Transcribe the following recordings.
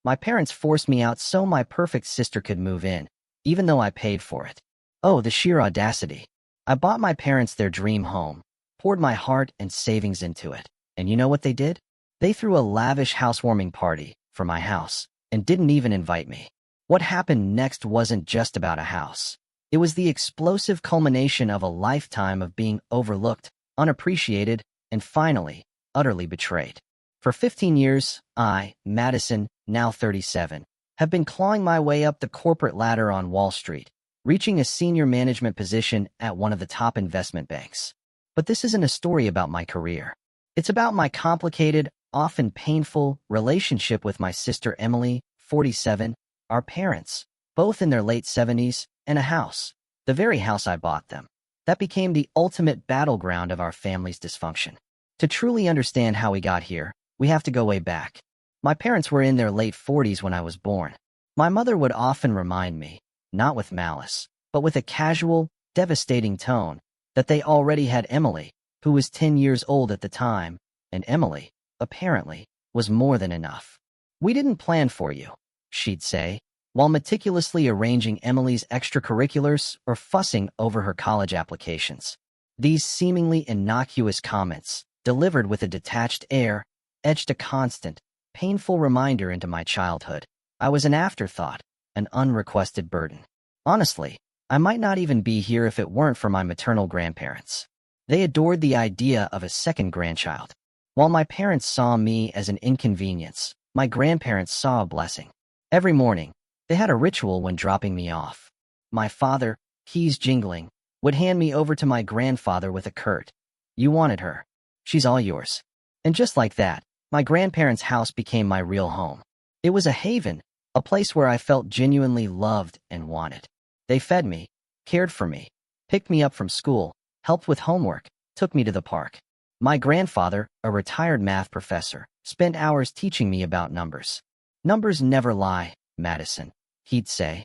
My parents forced me out so my perfect sister could move in, even though I paid for it. Oh, the sheer audacity. I bought my parents their dream home, poured my heart and savings into it. And you know what they did? They threw a lavish housewarming party for my house and didn't even invite me. What happened next wasn't just about a house. It was the explosive culmination of a lifetime of being overlooked, unappreciated, and finally, utterly betrayed. For 15 years, I, Madison, now 37, have been clawing my way up the corporate ladder on Wall Street, reaching a senior management position at one of the top investment banks. But this isn't a story about my career. It's about my complicated, often painful, relationship with my sister Emily, 47, our parents, both in their late 70s, and a house, the very house I bought them, that became the ultimate battleground of our family's dysfunction. To truly understand how we got here, we have to go way back. My parents were in their late 40s when I was born. My mother would often remind me, not with malice, but with a casual, devastating tone, that they already had Emily, who was 10 years old at the time, and Emily, apparently, was more than enough. "We didn't plan for you," she'd say, while meticulously arranging Emily's extracurriculars or fussing over her college applications. These seemingly innocuous comments, delivered with a detached air, etched a constant, painful reminder into my childhood. I was an afterthought, an unrequested burden. Honestly, I might not even be here if it weren't for my maternal grandparents. They adored the idea of a second grandchild. While my parents saw me as an inconvenience, my grandparents saw a blessing. Every morning, they had a ritual when dropping me off. My father, keys jingling, would hand me over to my grandfather with a curt, "You wanted her. She's all yours." And just like that, my grandparents' house became my real home. It was a haven, a place where I felt genuinely loved and wanted. They fed me, cared for me, picked me up from school, helped with homework, took me to the park. My grandfather, a retired math professor, spent hours teaching me about numbers. "Numbers never lie, Madison," he'd say.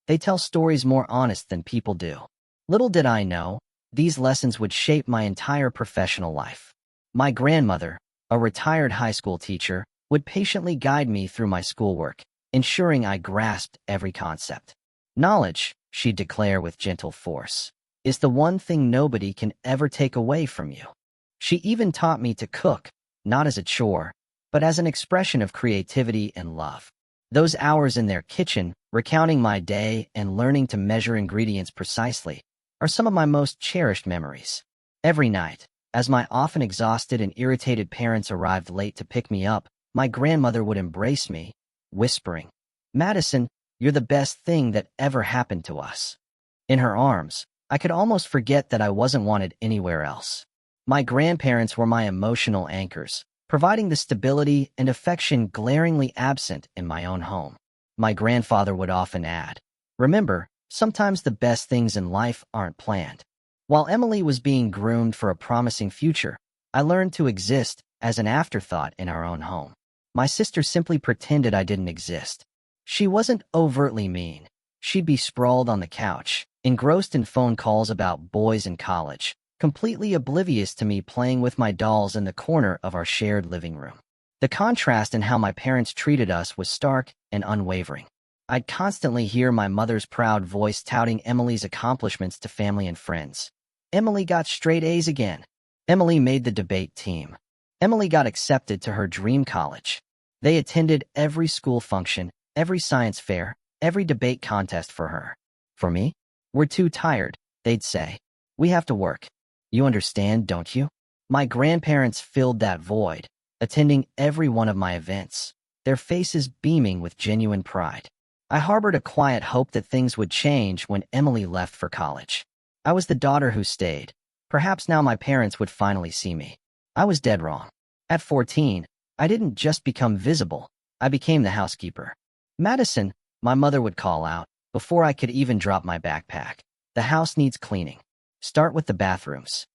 "They tell stories more honest than people do." Little did I know, these lessons would shape my entire professional life. My grandmother, a retired high school teacher, would patiently guide me through my schoolwork, ensuring I grasped every concept. "Knowledge," she'd declare with gentle force, "is the one thing nobody can ever take away from you." She even taught me to cook, not as a chore, but as an expression of creativity and love. Those hours in their kitchen, recounting my day and learning to measure ingredients precisely, are some of my most cherished memories. Every night, as my often exhausted and irritated parents arrived late to pick me up, my grandmother would embrace me, whispering, "Madison, you're the best thing that ever happened to us." In her arms, I could almost forget that I wasn't wanted anywhere else. My grandparents were my emotional anchors, providing the stability and affection glaringly absent in my own home. My grandfather would often add, "Remember, sometimes the best things in life aren't planned." While Emily was being groomed for a promising future, I learned to exist as an afterthought in our own home. My sister simply pretended I didn't exist. She wasn't overtly mean. She'd be sprawled on the couch, engrossed in phone calls about boys in college, completely oblivious to me playing with my dolls in the corner of our shared living room. The contrast in how my parents treated us was stark and unwavering. I'd constantly hear my mother's proud voice touting Emily's accomplishments to family and friends. "Emily got straight A's again. Emily made the debate team. Emily got accepted to her dream college." They attended every school function, every science fair, every debate contest for her. For me, "We're too tired," they'd say. "We have to work. You understand, don't you?" My grandparents filled that void, attending every one of my events, their faces beaming with genuine pride. I harbored a quiet hope that things would change when Emily left for college. I was the daughter who stayed. Perhaps now my parents would finally see me. I was dead wrong. At 14, I didn't just become visible, I became the housekeeper. "Madison," my mother would call out, before I could even drop my backpack, "the house needs cleaning. Start with the bathrooms."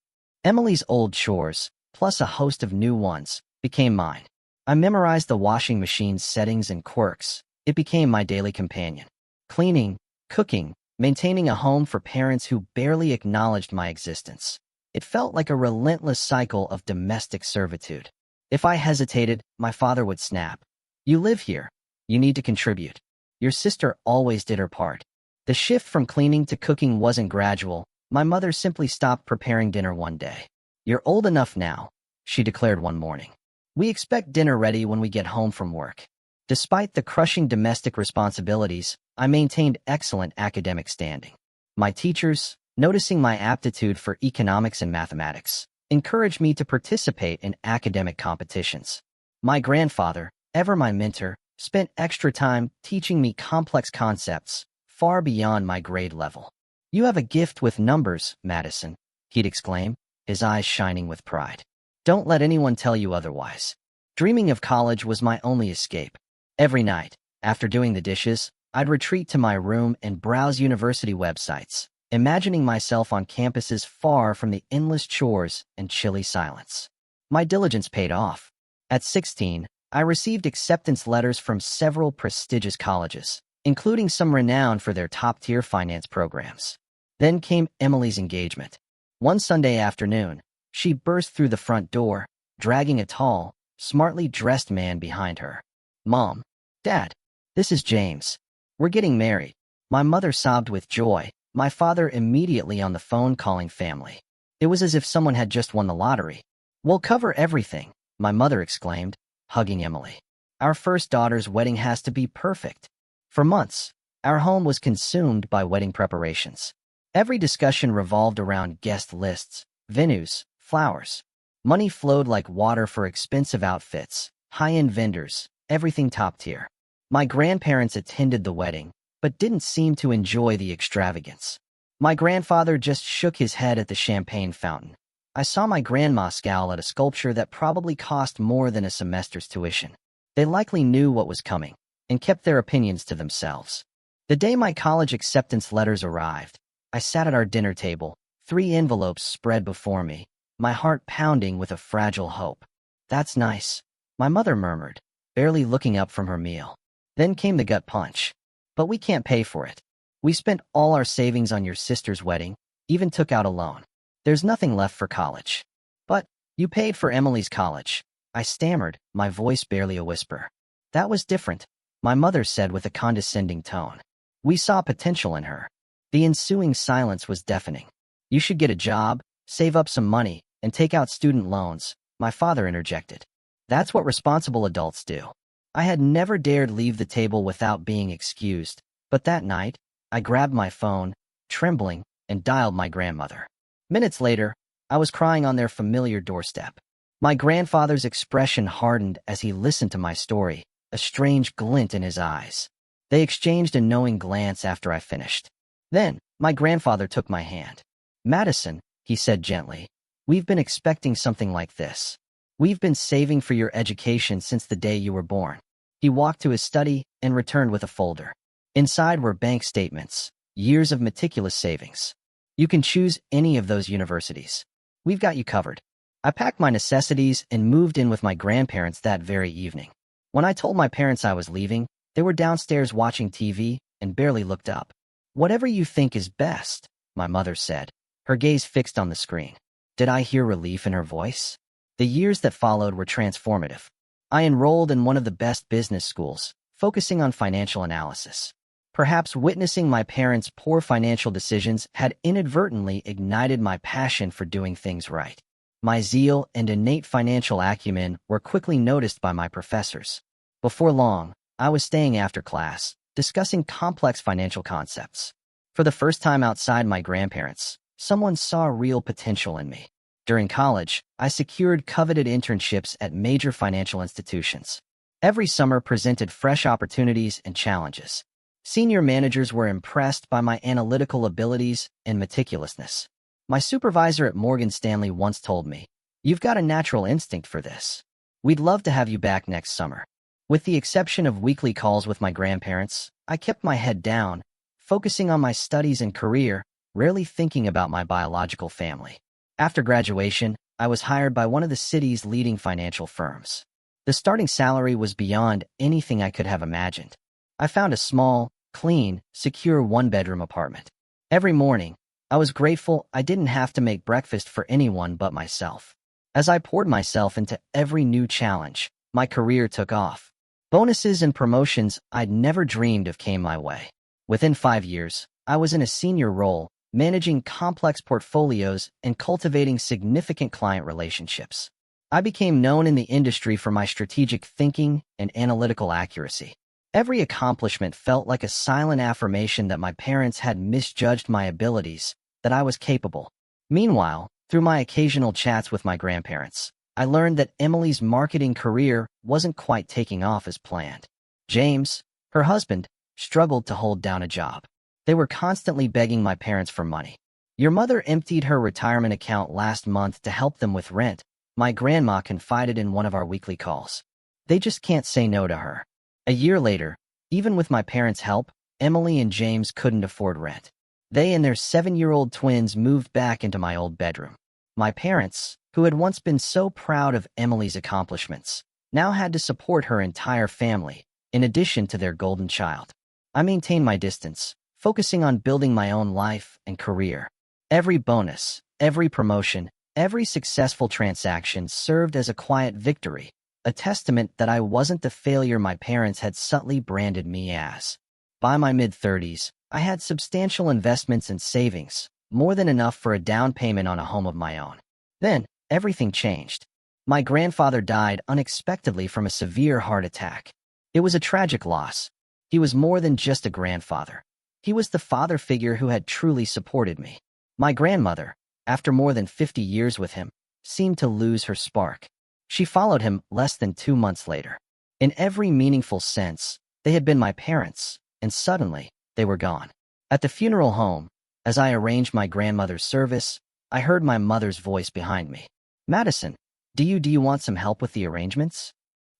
Emily's old chores, plus a host of new ones, became mine. I memorized the washing machine's settings and quirks. It became my daily companion. Cleaning, cooking, maintaining a home for parents who barely acknowledged my existence. It felt like a relentless cycle of domestic servitude. If I hesitated, my father would snap, "You live here. You need to contribute. Your sister always did her part. The shift from cleaning to cooking wasn't gradual. My mother simply stopped preparing dinner one day. You're old enough now, she declared one morning. We expect dinner ready when we get home from work. Despite the crushing domestic responsibilities, I maintained excellent academic standing. My teachers, noticing my aptitude for economics and mathematics, encouraged me to participate in academic competitions. My grandfather, ever my mentor, spent extra time teaching me complex concepts far beyond my grade level. You have a gift with numbers, Madison, he'd exclaim, his eyes shining with pride. Don't let anyone tell you otherwise. Dreaming of college was my only escape. Every night, after doing the dishes, I'd retreat to my room and browse university websites, imagining myself on campuses far from the endless chores and chilly silence. My diligence paid off. At 16, I received acceptance letters from several prestigious colleges, including some renowned for their top-tier finance programs. Then came Emily's engagement. One Sunday afternoon, she burst through the front door, dragging a tall, smartly dressed man behind her. Mom, Dad, this is James. We're getting married. My mother sobbed with joy, my father immediately on the phone calling family. It was as if someone had just won the lottery. We'll cover everything, my mother exclaimed, hugging Emily. Our first daughter's wedding has to be perfect. For months, our home was consumed by wedding preparations. Every discussion revolved around guest lists, venues, flowers. Money flowed like water for expensive outfits, high-end vendors, everything top tier. My grandparents attended the wedding, but didn't seem to enjoy the extravagance. My grandfather just shook his head at the champagne fountain. I saw my grandma scowl at a sculpture that probably cost more than a semester's tuition. They likely knew what was coming, and kept their opinions to themselves. The day my college acceptance letters arrived, I sat at our dinner table, 3 envelopes spread before me, my heart pounding with a fragile hope. That's nice, my mother murmured, barely looking up from her meal. Then came the gut punch. But we can't pay for it. We spent all our savings on your sister's wedding, even took out a loan. There's nothing left for college. But you paid for Emily's college, I stammered, my voice barely a whisper. That was different, my mother said with a condescending tone. We saw potential in her. The ensuing silence was deafening. You should get a job, save up some money, and take out student loans, my father interjected. That's what responsible adults do. I had never dared leave the table without being excused, but that night, I grabbed my phone, trembling, and dialed my grandmother. Minutes later, I was crying on their familiar doorstep. My grandfather's expression hardened as he listened to my story, a strange glint in his eyes. They exchanged a knowing glance after I finished. Then, my grandfather took my hand. Madison, he said gently, we've been expecting something like this. We've been saving for your education since the day you were born. He walked to his study and returned with a folder. Inside were bank statements, years of meticulous savings. You can choose any of those universities. We've got you covered. I packed my necessities and moved in with my grandparents that very evening. When I told my parents I was leaving, they were downstairs watching TV and barely looked up. Whatever you think is best, my mother said, her gaze fixed on the screen. Did I hear relief in her voice? The years that followed were transformative. I enrolled in one of the best business schools, focusing on financial analysis. Perhaps witnessing my parents' poor financial decisions had inadvertently ignited my passion for doing things right. My zeal and innate financial acumen were quickly noticed by my professors. Before long, I was staying after class, discussing complex financial concepts. For the first time outside my grandparents, someone saw real potential in me. During college, I secured coveted internships at major financial institutions. Every summer presented fresh opportunities and challenges. Senior managers were impressed by my analytical abilities and meticulousness. My supervisor at Morgan Stanley once told me, "You've got a natural instinct for this. We'd love to have you back next summer." With the exception of weekly calls with my grandparents, I kept my head down, focusing on my studies and career, rarely thinking about my biological family. After graduation, I was hired by one of the city's leading financial firms. The starting salary was beyond anything I could have imagined. I found a small, clean, secure one-bedroom apartment. Every morning, I was grateful I didn't have to make breakfast for anyone but myself. As I poured myself into every new challenge, my career took off. Bonuses and promotions I'd never dreamed of came my way. Within 5 years, I was in a senior role, managing complex portfolios and cultivating significant client relationships. I became known in the industry for my strategic thinking and analytical accuracy. Every accomplishment felt like a silent affirmation that my parents had misjudged my abilities, that I was capable. Meanwhile, through my occasional chats with my grandparents, I learned that Emily's marketing career wasn't quite taking off as planned. James, her husband, struggled to hold down a job. They were constantly begging my parents for money. "Your mother emptied her retirement account last month to help them with rent," my grandma confided in one of our weekly calls. "They just can't say no to her." A year later, even with my parents' help, Emily and James couldn't afford rent. They and their 7-year-old twins moved back into my old bedroom. My parents, who had once been so proud of Emily's accomplishments, now had to support her entire family, in addition to their golden child. I maintained my distance, focusing on building my own life and career. Every bonus, every promotion, every successful transaction served as a quiet victory, a testament that I wasn't the failure my parents had subtly branded me as. By my mid-30s, I had substantial investments and savings, more than enough for a down payment on a home of my own. Then, everything changed. My grandfather died unexpectedly from a severe heart attack. It was a tragic loss. He was more than just a grandfather. He was the father figure who had truly supported me. My grandmother, after more than 50 years with him, seemed to lose her spark. She followed him less than 2 months later. In every meaningful sense, they had been my parents, and suddenly, they were gone. At the funeral home, as I arranged my grandmother's service, I heard my mother's voice behind me. "Madison, do you want some help with the arrangements?"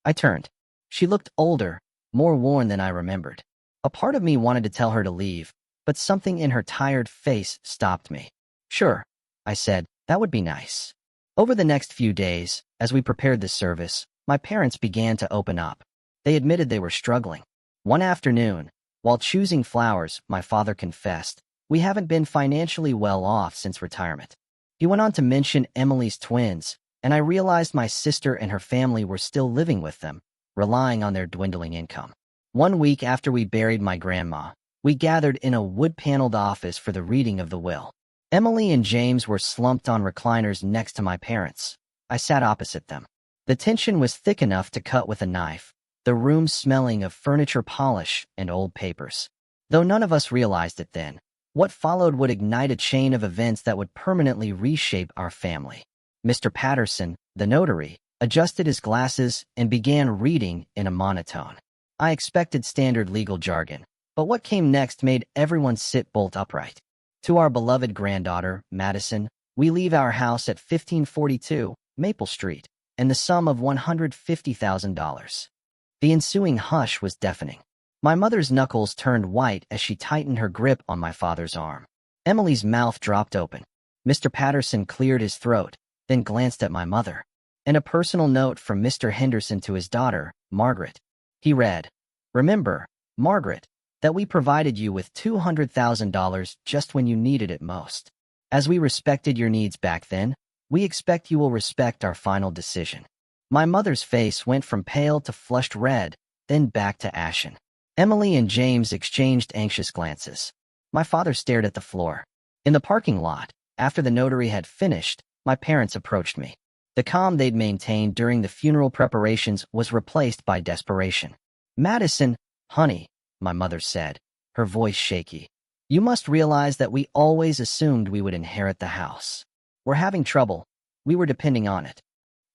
I turned. She looked older, more worn than I remembered. A part of me wanted to tell her to leave, but something in her tired face stopped me. "Sure," I said, "that would be nice." Over the next few days, as we prepared the service, my parents began to open up. They admitted they were struggling. One afternoon, while choosing flowers, my father confessed, "We haven't been financially well off since retirement." He went on to mention Emily's twins, and I realized my sister and her family were still living with them, relying on their dwindling income. One week after we buried my grandma, we gathered in a wood-paneled office for the reading of the will. Emily and James were slumped on recliners next to my parents. I sat opposite them. The tension was thick enough to cut with a knife, the room smelling of furniture polish and old papers. Though none of us realized it then, what followed would ignite a chain of events that would permanently reshape our family. Mr. Patterson, the notary, adjusted his glasses and began reading in a monotone. I expected standard legal jargon, but what came next made everyone sit bolt upright. "To our beloved granddaughter, Madison, we leave our house at 1542 Maple Street, and the sum of $150,000. The ensuing hush was deafening. My mother's knuckles turned white as she tightened her grip on my father's arm. Emily's mouth dropped open. Mr. Patterson cleared his throat, then glanced at my mother. And a personal note from Mr. Henderson to his daughter, Margaret. He read, "Remember, Margaret, that we provided you with $200,000 just when you needed it most. As we respected your needs back then, we expect you will respect our final decision." My mother's face went from pale to flushed red, then back to ashen. Emily and James exchanged anxious glances. My father stared at the floor. In the parking lot, after the notary had finished, my parents approached me. The calm they'd maintained during the funeral preparations was replaced by desperation. "Madison, honey," my mother said, her voice shaky, "you must realize that we always assumed we would inherit the house. We're having trouble. We were depending on it.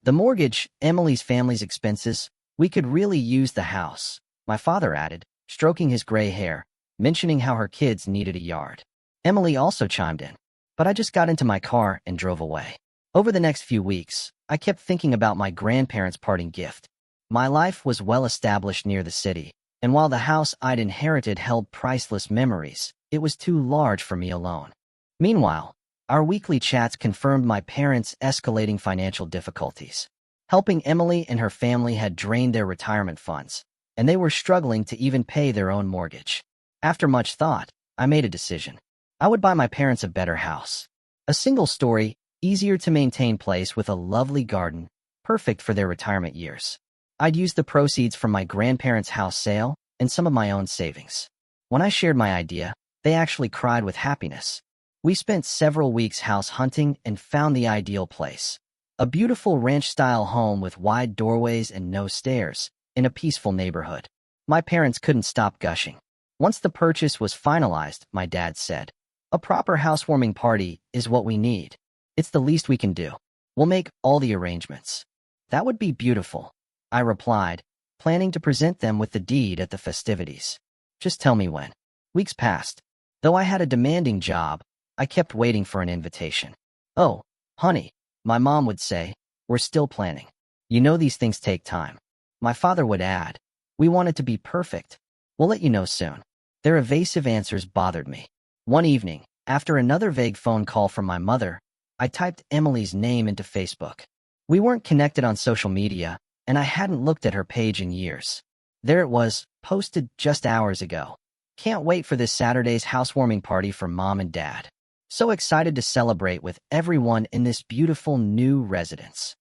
The mortgage, Emily's family's expenses, we could really use the house," my father added, stroking his gray hair, mentioning how her kids needed a yard. Emily also chimed in, but I just got into my car and drove away. Over the next few weeks, I kept thinking about my grandparents' parting gift. My life was well established near the city, and while the house I'd inherited held priceless memories, it was too large for me alone. Meanwhile, our weekly chats confirmed my parents' escalating financial difficulties. Helping Emily and her family had drained their retirement funds, and they were struggling to even pay their own mortgage. After much thought, I made a decision. I would buy my parents a better house. A single-story, easier-to-maintain place with a lovely garden, perfect for their retirement years. I'd used the proceeds from my grandparents' house sale and some of my own savings. When I shared my idea, they actually cried with happiness. We spent several weeks house hunting and found the ideal place. A beautiful ranch-style home with wide doorways and no stairs, in a peaceful neighborhood. My parents couldn't stop gushing. Once the purchase was finalized, my dad said, "A proper housewarming party is what we need. It's the least we can do. We'll make all the arrangements." "That would be beautiful," I replied, planning to present them with the deed at the festivities. "Just tell me when." Weeks passed. Though I had a demanding job, I kept waiting for an invitation. "Oh, honey," my mom would say, "we're still planning. You know these things take time." My father would add, "We want it to be perfect. We'll let you know soon." Their evasive answers bothered me. One evening, after another vague phone call from my mother, I typed Emily's name into Facebook. We weren't connected on social media, and I hadn't looked at her page in years. There it was, posted just hours ago. "Can't wait for this Saturday's housewarming party for Mom and Dad. So excited to celebrate with everyone in this beautiful new residence."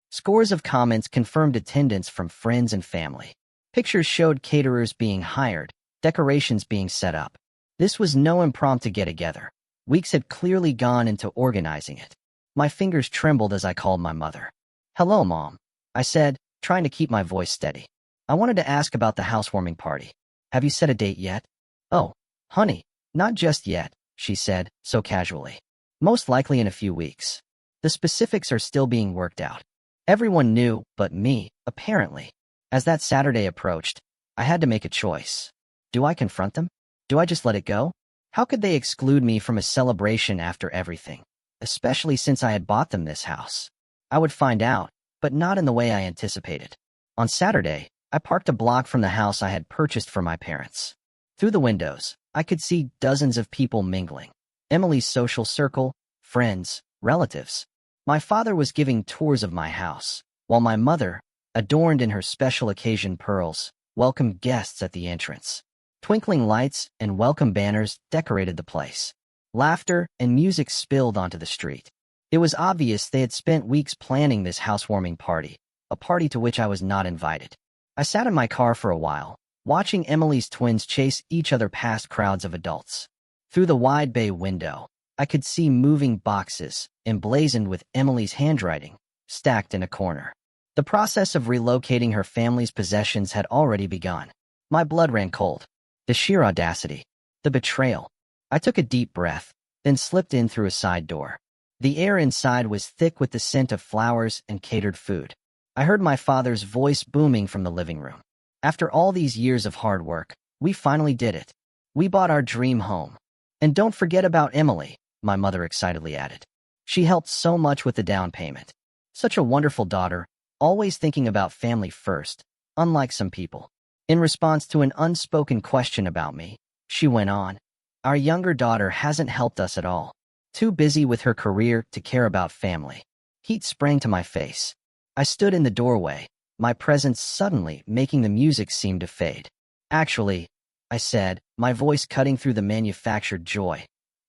Scores of comments confirmed attendance from friends and family. Pictures showed caterers being hired, decorations being set up. This was no impromptu get-together. Weeks had clearly gone into organizing it. My fingers trembled as I called my mother. "Hello, Mom," I said, trying to keep my voice steady. "I wanted to ask about the housewarming party. Have you set a date yet?" "Oh, honey, not just yet," she said, so casually. "Most likely in a few weeks. The specifics are still being worked out." Everyone knew, but me, apparently. As that Saturday approached, I had to make a choice. Do I confront them? Do I just let it go? How could they exclude me from a celebration after everything? Especially since I had bought them this house. I would find out, but not in the way I anticipated. On Saturday, I parked a block from the house I had purchased for my parents. Through the windows, I could see dozens of people mingling. Emily's social circle, friends, relatives. My father was giving tours of my house, while my mother, adorned in her special occasion pearls, welcomed guests at the entrance. Twinkling lights and welcome banners decorated the place. Laughter and music spilled onto the street. It was obvious they had spent weeks planning this housewarming party, a party to which I was not invited. I sat in my car for a while, watching Emily's twins chase each other past crowds of adults. Through the wide bay window, I could see moving boxes, emblazoned with Emily's handwriting, stacked in a corner. The process of relocating her family's possessions had already begun. My blood ran cold. The sheer audacity. The betrayal. I took a deep breath, then slipped in through a side door. The air inside was thick with the scent of flowers and catered food. I heard my father's voice booming from the living room. "After all these years of hard work, we finally did it. We bought our dream home. And don't forget about Emily," my mother excitedly added. "She helped so much with the down payment. Such a wonderful daughter, always thinking about family first, unlike some people." In response to an unspoken question about me, she went on, "Our younger daughter hasn't helped us at all. Too busy with her career to care about family." Heat sprang to my face. I stood in the doorway, my presence suddenly making the music seem to fade. "Actually," I said, my voice cutting through the manufactured joy,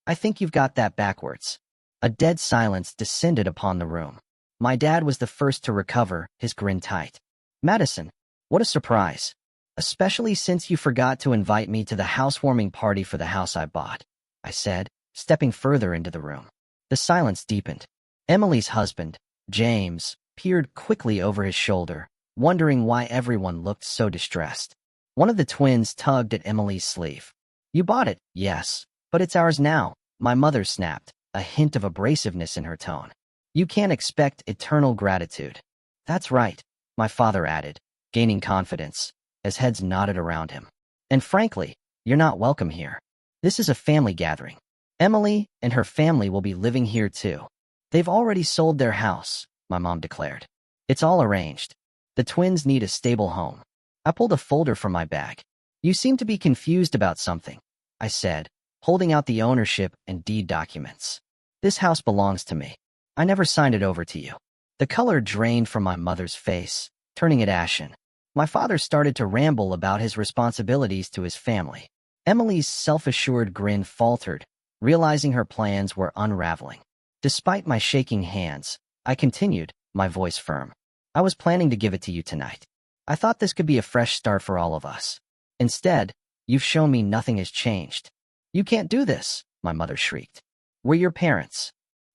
"I think you've got that backwards." A dead silence descended upon the room. My dad was the first to recover, his grin tight. "Madison, what a surprise. Especially since you forgot to invite me to the housewarming party for the house I bought," I said, stepping further into the room. The silence deepened. Emily's husband, James, peered quickly over his shoulder, wondering why everyone looked so distressed. One of the twins tugged at Emily's sleeve. "You bought it, yes, but it's ours now," my mother snapped, a hint of abrasiveness in her tone. "You can't expect eternal gratitude." "That's right," my father added, gaining confidence, as heads nodded around him. "And frankly, you're not welcome here. This is a family gathering. Emily and her family will be living here too. They've already sold their house," my mom declared. "It's all arranged. The twins need a stable home." I pulled a folder from my bag. "You seem to be confused about something," I said, holding out the ownership and deed documents. "This house belongs to me. I never signed it over to you." The color drained from my mother's face, turning it ashen. My father started to ramble about his responsibilities to his family. Emily's self-assured grin faltered, realizing her plans were unraveling. Despite my shaking hands, I continued, my voice firm. "I was planning to give it to you tonight. I thought this could be a fresh start for all of us. Instead, you've shown me nothing has changed. You can't do this, my mother shrieked. We're your parents.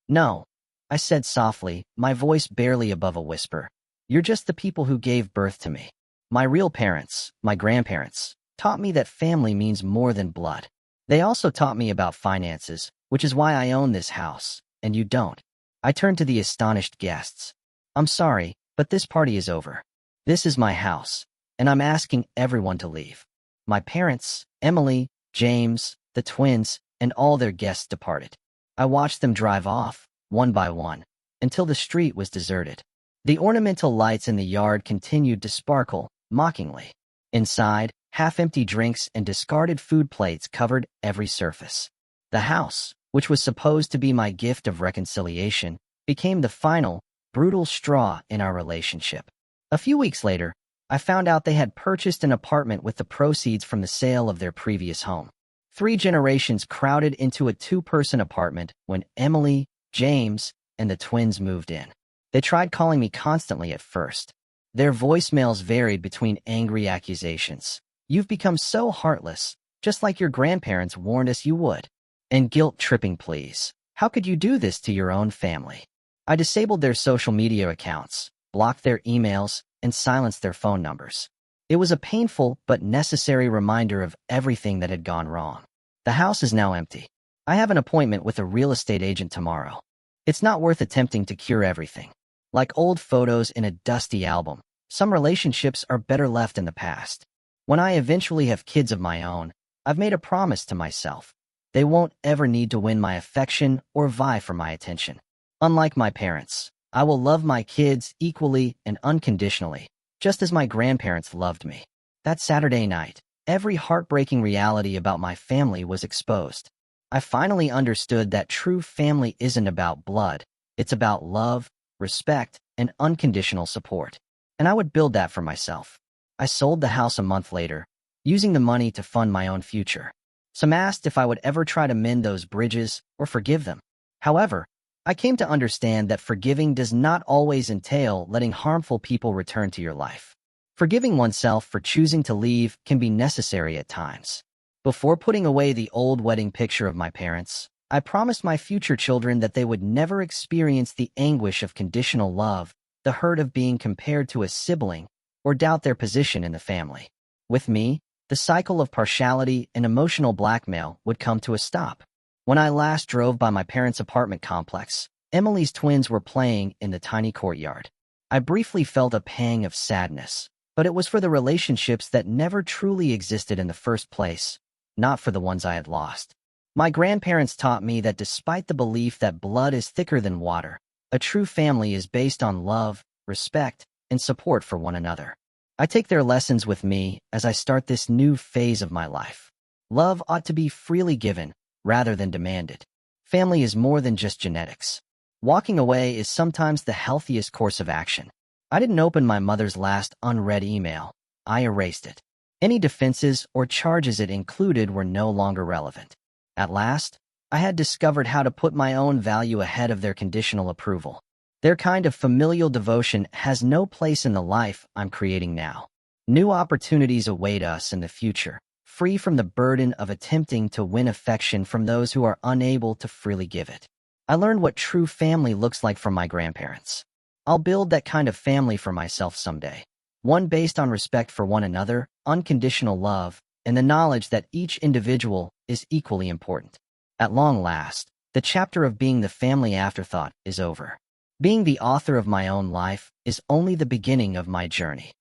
No, I said softly, my voice barely above a whisper. You're just the people who gave birth to me. My real parents, my grandparents, taught me that family means more than blood. They also taught me about finances, which is why I own this house, and you don't. I turned to the astonished guests. I'm sorry, but this party is over. This is my house, and I'm asking everyone to leave. My parents, Emily, James, the twins, and all their guests departed. I watched them drive off, one by one, until the street was deserted. The ornamental lights in the yard continued to sparkle, mockingly. Inside, half-empty drinks and discarded food plates covered every surface. The house, which was supposed to be my gift of reconciliation, became the final, brutal straw in our relationship. A few weeks later, I found out they had purchased an apartment with the proceeds from the sale of their previous home. 3 generations crowded into a 2-person apartment when Emily, James, and the twins moved in. They tried calling me constantly at first. Their voicemails varied between angry accusations. You've become so heartless, just like your grandparents warned us you would. And guilt-tripping pleas. How could you do this to your own family? I disabled their social media accounts, blocked their emails, and silenced their phone numbers. It was a painful but necessary reminder of everything that had gone wrong. The house is now empty. I have an appointment with a real estate agent tomorrow. It's not worth attempting to cure everything. Like old photos in a dusty album, some relationships are better left in the past. When I eventually have kids of my own, I've made a promise to myself. They won't ever need to win my affection or vie for my attention. Unlike my parents, I will love my kids equally and unconditionally, just as my grandparents loved me. That Saturday night, every heartbreaking reality about my family was exposed. I finally understood that true family isn't about blood. It's about love, respect, and unconditional support. And I would build that for myself. I sold the house a month later, using the money to fund my own future. Some asked if I would ever try to mend those bridges or forgive them. However, I came to understand that forgiving does not always entail letting harmful people return to your life. Forgiving oneself for choosing to leave can be necessary at times. Before putting away the old wedding picture of my parents, I promised my future children that they would never experience the anguish of conditional love, the hurt of being compared to a sibling, or doubt their position in the family. With me, the cycle of partiality and emotional blackmail would come to a stop. When I last drove by my parents' apartment complex, Emily's twins were playing in the tiny courtyard. I briefly felt a pang of sadness, but it was for the relationships that never truly existed in the first place, not for the ones I had lost. My grandparents taught me that despite the belief that blood is thicker than water, a true family is based on love, respect, and support for one another. I take their lessons with me as I start this new phase of my life. Love ought to be freely given, rather than demanded. Family is more than just genetics. Walking away is sometimes the healthiest course of action. I didn't open my mother's last unread email. I erased it. Any defenses or charges it included were no longer relevant. At last, I had discovered how to put my own value ahead of their conditional approval. Their kind of familial devotion has no place in the life I'm creating now. New opportunities await us in the future, free from the burden of attempting to win affection from those who are unable to freely give it. I learned what true family looks like from my grandparents. I'll build that kind of family for myself someday. One based on respect for one another, unconditional love, and the knowledge that each individual is equally important. At long last, the chapter of being the family afterthought is over. Being the author of my own life is only the beginning of my journey.